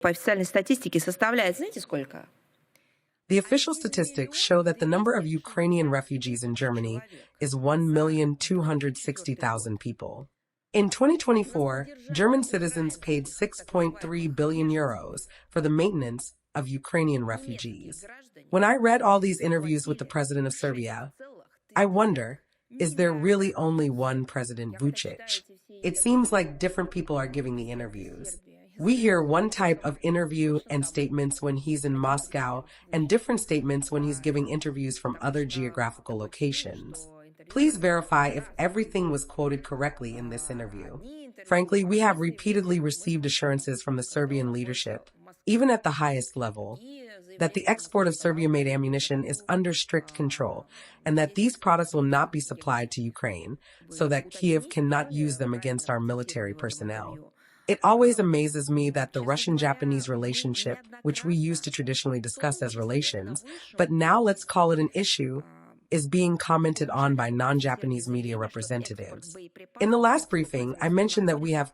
По официальной статистике составляет, знаете сколько? The official statistics show that the number of Ukrainian refugees in Germany is 1,260,000 people. In 2024, German citizens paid 6.3 billion euros for the maintenance of Ukrainian refugees. When I read all these interviews with the president of Serbia, I wonder, is there really only one President Vučić? It seems like different people are giving the interviews. We hear one type of interview and statements when he's in Moscow and different statements when he's giving interviews from other geographical locations. Please verify if everything was quoted correctly in this interview. Frankly, we have repeatedly received assurances from the Serbian leadership, even at the highest level, that the export of Serbia-made ammunition is under strict control and that these products will not be supplied to Ukraine so that Kyiv cannot use them against our military personnel. It always amazes me that the Russian-Japanese relationship, which we used to traditionally discuss as relations, but now let's call it an issue, is being commented on by non-Japanese media representatives. In the last briefing, I mentioned that we have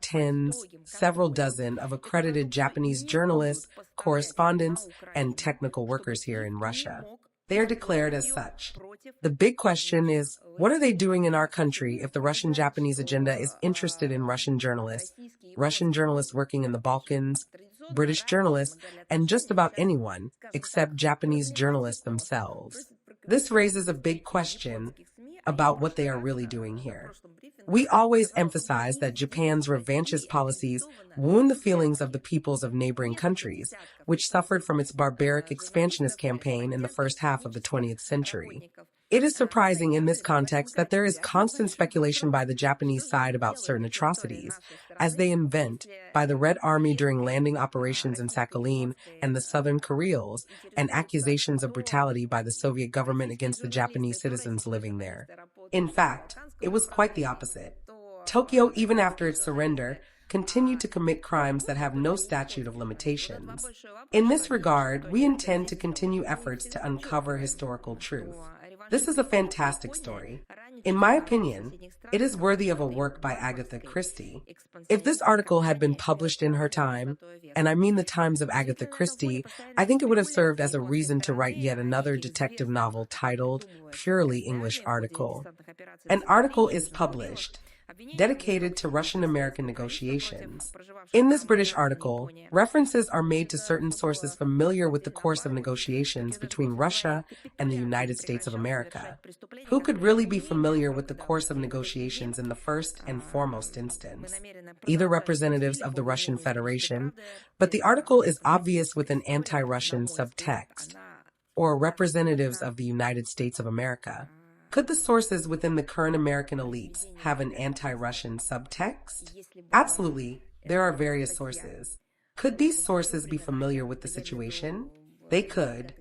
several dozen of accredited Japanese journalists, correspondents, and technical workers here in Russia. They are declared as such. The big question is, what are they doing in our country if the Russian-Japanese agenda is interested in Russian journalists working in the Balkans, British journalists, and just about anyone except Japanese journalists themselves? This raises a big question about what they are really doing here. We always emphasize that Japan's revanchist policies wound the feelings of the peoples of neighboring countries, which suffered from its barbaric expansionist campaign in the first half of the 20th century. It is surprising in this context that there is constant speculation by the Japanese side about certain atrocities, as they invent, by the Red Army during landing operations in Sakhalin and the Southern Kurils, and accusations of brutality by the Soviet government against the Japanese citizens living there. In fact, it was quite the opposite. Tokyo, even after its surrender, continued to commit crimes that have no statute of limitations. In this regard, we intend to continue efforts to uncover historical truth. This is a fantastic story. In my opinion, it is worthy of a work by Agatha Christie. If this article had been published in her time, and I mean the times of Agatha Christie, I think it would have served as a reason to write yet another detective novel titled Purely English Article. An article is published, dedicated to Russian-American negotiations. In this British article, references are made to certain sources familiar with the course of negotiations between Russia and the United States of America. Who could really be familiar with the course of negotiations in the first and foremost instance? Either representatives of the Russian Federation, but the article is obvious with an anti-Russian subtext, or representatives of the United States of America. Could the sources within the current American elites have an anti-Russian subtext? Absolutely, there are various sources. Could these sources be familiar with the situation? They could,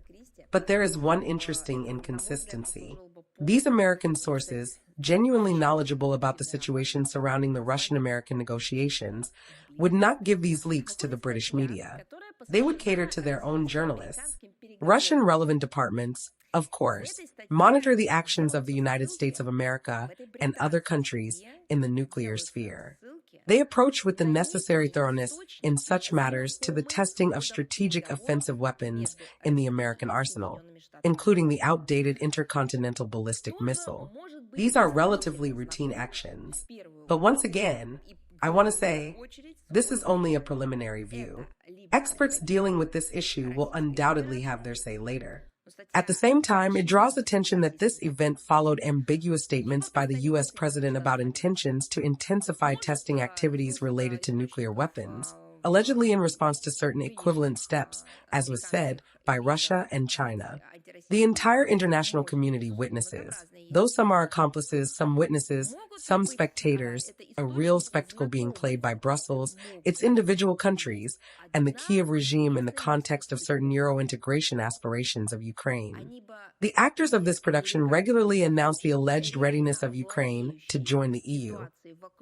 but there is one interesting inconsistency. These American sources, genuinely knowledgeable about the situation surrounding the Russian-American negotiations, would not give these leaks to the British media. They would cater to their own journalists. Russian relevant departments, of course, monitor the actions of the United States of America and other countries in the nuclear sphere. They approach with the necessary thoroughness in such matters to the testing of strategic offensive weapons in the American arsenal, including the outdated intercontinental ballistic missile. These are relatively routine actions. But once again, I want to say, this is only a preliminary view. Experts dealing with this issue will undoubtedly have their say later. At the same time, it draws attention that this event followed ambiguous statements by the U.S. president about intentions to intensify testing activities related to nuclear weapons, allegedly in response to certain equivalent steps, as was said, by Russia and China. The entire international community witnesses, though some are accomplices, some witnesses, some spectators, a real spectacle being played by Brussels, its individual countries, and the Kyiv regime in the context of certain Euro-integration aspirations of Ukraine. The actors of this production regularly announce the alleged readiness of Ukraine to join the EU,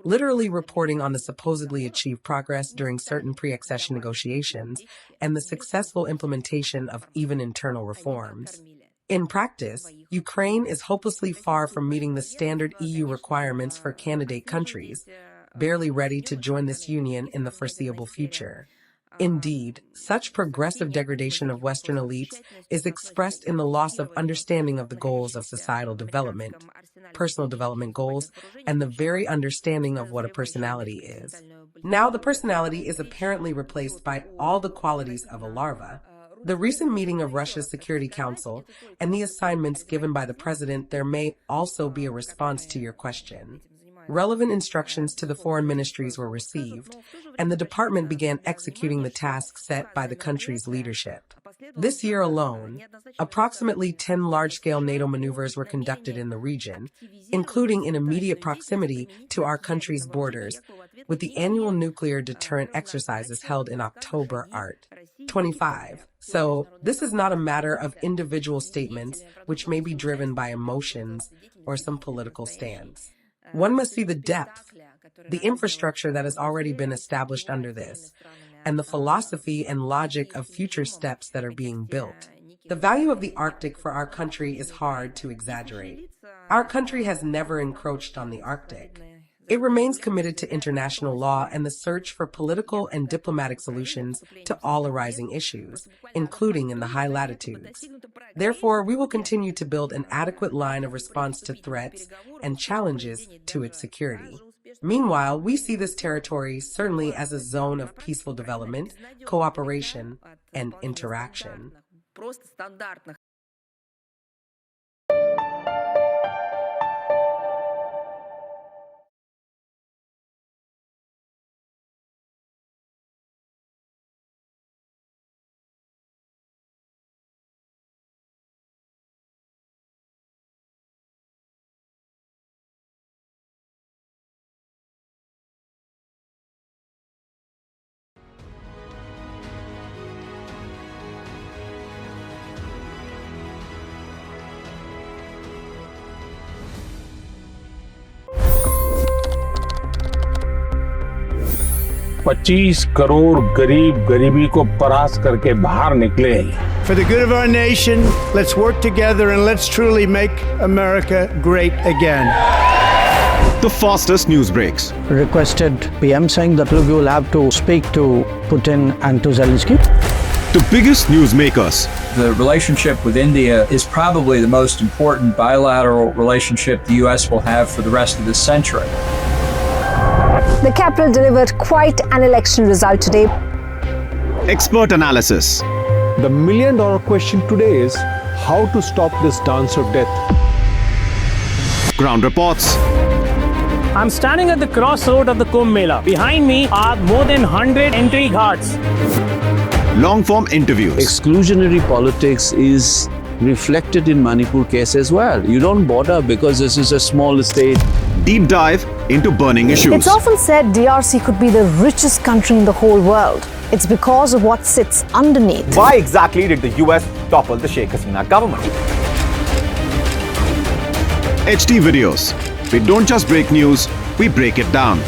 literally reporting on the supposedly achieved progress during certain pre-accession negotiations and the successful implementation of even internal reforms. In practice, Ukraine is hopelessly far from meeting the standard EU requirements for candidate countries, barely ready to join this union in the foreseeable future. Indeed, such progressive degradation of Western elites is expressed in the loss of understanding of the goals of societal development, personal development goals, and the very understanding of what a personality is. Now the personality is apparently replaced by all the qualities of a larva. The recent meeting of Russia's Security Council and the assignments given by the president, there may also be a response to your question. Relevant instructions to the foreign ministries were received, and the department began executing the tasks set by the country's leadership. This year alone, approximately 10 large-scale NATO maneuvers were conducted in the region, including in immediate proximity to our country's borders, with the annual nuclear deterrent exercises held in October art. 25. So, this is not a matter of individual statements which may be driven by emotions or some political stance. One must see the depth, the infrastructure that has already been established under this, and the philosophy and logic of future steps that are being built. The value of the Arctic for our country is hard to exaggerate. Our country has never encroached on the Arctic. It remains committed to international law and the search for political and diplomatic solutions to all arising issues, including in the high latitudes. Therefore, we will continue to build an adequate line of response to threats and challenges to its security. Meanwhile, we see this territory certainly as a zone of peaceful development, cooperation, and interaction. $25 crore गरीब गरीबी को परास्त करके बाहर निकले। For the good of our nation, let's work together and let's truly make America great again. The fastest news breaks. Requested PM saying that look, you will have to speak to Putin and to Zelensky. The biggest news makers. The relationship with India is probably the most important bilateral relationship the U.S. will have for the rest of this century. The capital delivered quite an election result today. Expert analysis. The million-dollar question today is how to stop this dance of death. Ground reports. I'm standing at the crossroad of the Kumbh Mela. Behind me are more than 100 entry ghats. Long-form interviews. Exclusionary politics is reflected in Manipur case as well. You don't bother because this is a small state. Deep dive into burning issues. It's often said DRC could be the richest country in the whole world. It's because of what sits underneath. Why exactly did the US topple the Sheikh Hasina government? HT videos. We don't just break news, we break it down.